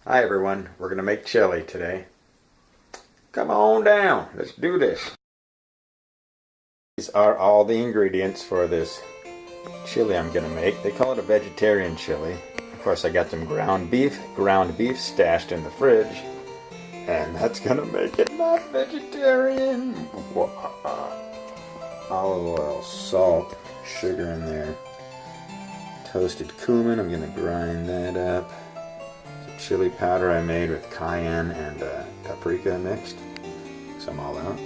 Hi everyone, we're going to make chili today. Come on down, let's do this. These are all the ingredients for this chili I'm going to make. They call it a vegetarian chili. Of course I got some ground beef stashed in the fridge. And that's going to make it not vegetarian. Olive oil, salt, sugar in there. Toasted cumin, I'm going to grind that up. Chili powder I made with cayenne and paprika mixed. Mix them all out.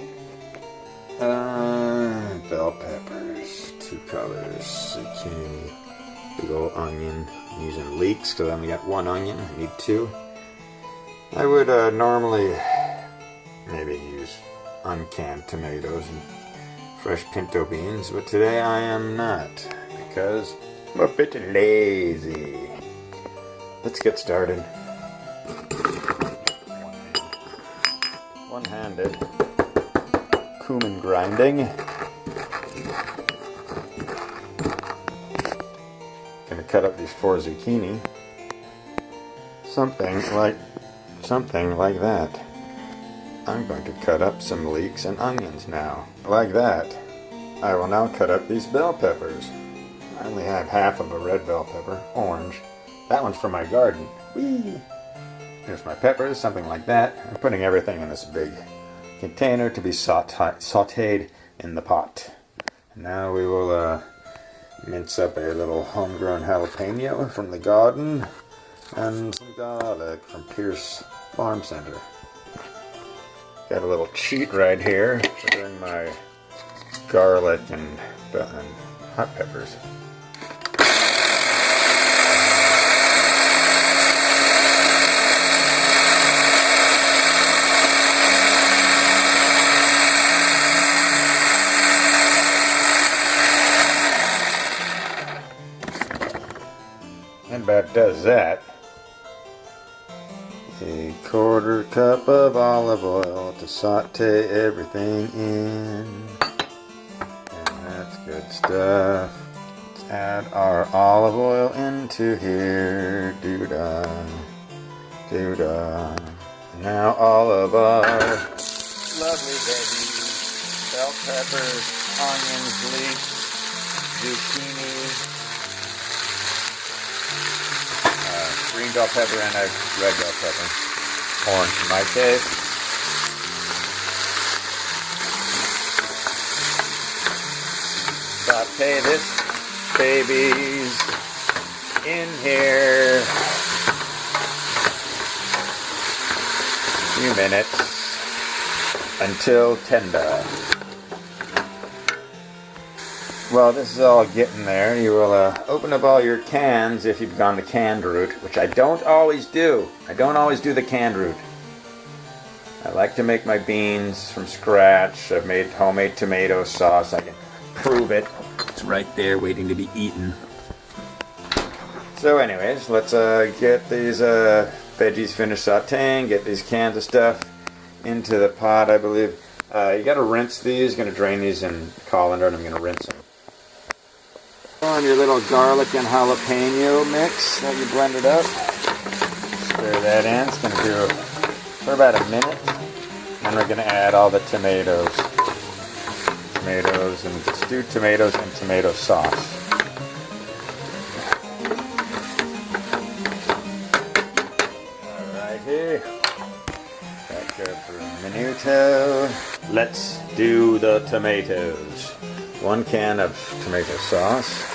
Bell peppers, 2 colors, zucchini, big old onion. I'm using leeks because I only got 1 onion. I need 2. I would normally maybe use uncanned tomatoes and fresh pinto beans, but today I am not because I'm a bit lazy. Let's get started. One-handed cumin grinding. Gonna cut up these 4 zucchini. Something like that. I'm going to cut up some leeks and onions now. Like that. I will now cut up these bell peppers. I only have half of a red bell pepper, orange. That one's from my garden. Whee! Here's my peppers, something like that. I'm putting everything in this big container to be sautéed in the pot. Now we will mince up a little homegrown jalapeno from the garden and some garlic from Pierce Farm Center. Got a little cheat right here for doing my garlic and hot peppers. And about does that. A 1/4 cup of olive oil to saute everything in. And that's good stuff. Let's add our olive oil into here. Doo-dah. Doo-dah. Now all of our lovely veggies. Bell peppers, onions, leeks, zucchini, green bell pepper and a red bell pepper. Orange in my case. Saute this babies in here. A few minutes until tender. Well, this is all getting there. You will open up all your cans if you've gone the canned route, which I don't always do. I don't always do the canned route. I like to make my beans from scratch. I've made homemade tomato sauce. I can prove it. It's right there waiting to be eaten. So anyways, let's get these veggies finished sauteing, get these cans of stuff into the pot, I believe. You gotta rinse these. Gonna drain these in colander and I'm gonna rinse them. On your little garlic and jalapeno mix that you blended up. Stir that in. It's going to do for about a minute. And we're going to add all the tomatoes. Tomatoes and stewed tomatoes and tomato sauce. Alrighty. Back there for a minuto. Let's do the tomatoes. 1 can of tomato sauce.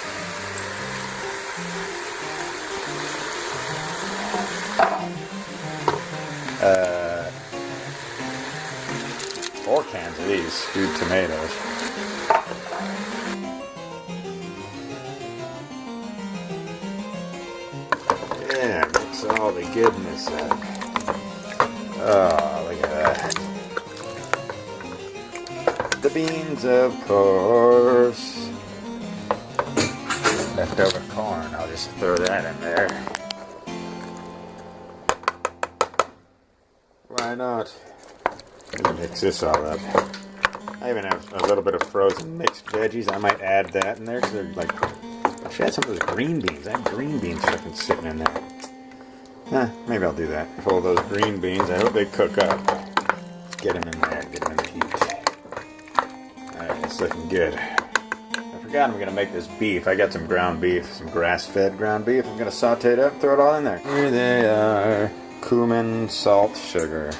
4 cans of these stewed tomatoes. Yeah, mix all the goodness up. Oh, look at that. The beans, of course. Leftover corn, I'll just throw that in there. Why not? Mix this all up. I even have a little bit of frozen mixed veggies. I might add that in there because they're like. I should add some of those green beans. I have green beans fucking sitting in there. Maybe I'll do that. Full of those green beans. I hope they cook up. Get them in there. Get them in the heat. Alright, it's looking good. I forgot I'm going to make this beef. I got some ground beef, some grass-fed ground beef. I'm going to saute it up, throw it all in there. Here they are. Cumin, salt, sugar.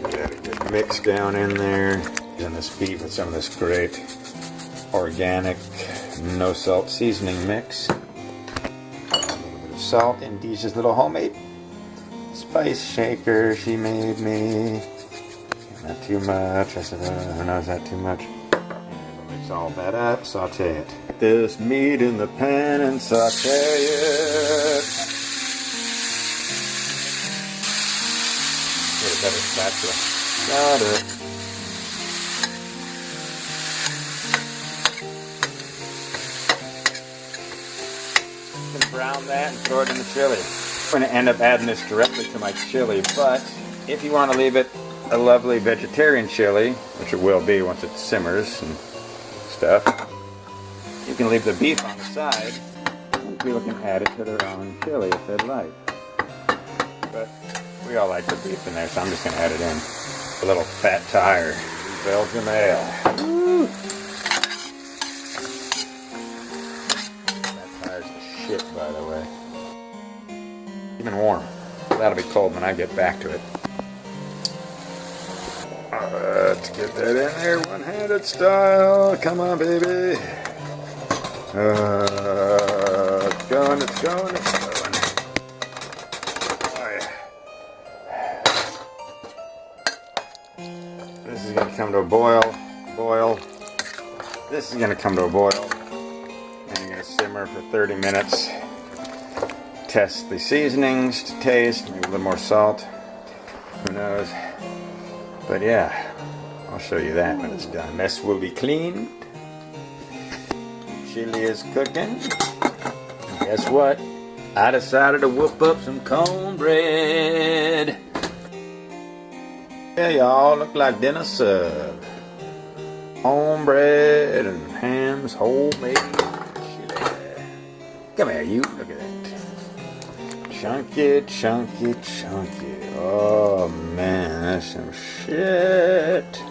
Get a good mix down in there. And this beef with some of this great organic, no salt seasoning mix. A little bit of salt in Dee's little homemade spice shaker she made me. Not too much. I said, oh no, is that too much? And we'll mix all that up, saute it. Put this meat in the pan and saute it. Get a better spatula. Got it. Brown that and throw it in the chili. I'm going to end up adding this directly to my chili, but if you want to leave it a lovely vegetarian chili, which it will be once it simmers and stuff, you can leave the beef on the side and people can add it to their own chili if they'd like. But we all like the beef in there, so I'm just going to add it in. A little fat tire, Belgian ale. Woo. Shit, by the way. Even warm. That'll be cold when I get back to it. Let's get that in there, one-handed style. Come on, baby. It's going, it's going, it's going. Oh, yeah. This is going to come to a boil. This is going to come to a boil. Simmer for 30 minutes. Test the seasonings to taste, maybe a little more salt. Who knows? But yeah, I'll show you that when it's done. Mess will be cleaned. Chili is cooking. And guess what? I decided to whoop up some cornbread. Yeah, y'all look like dinner served. Cornbread and Ham's homemade. Come here, you. Look at that. Chunky, chunky, chunky. Oh, man, that's some shit.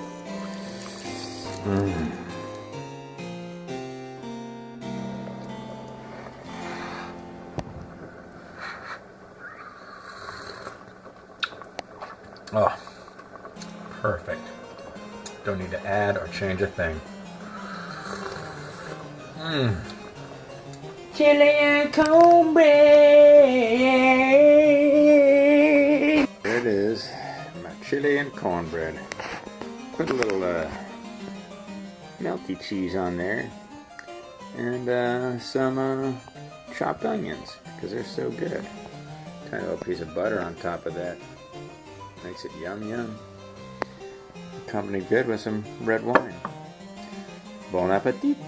Oh, perfect. Don't need to add or change a thing. Chili and cornbread. There it is, my chili and cornbread. Put a little melty cheese on there, and some chopped onions because they're so good. Tiny little piece of butter on top of that makes it yum yum. Accompanied good with some red wine. Bon appetit.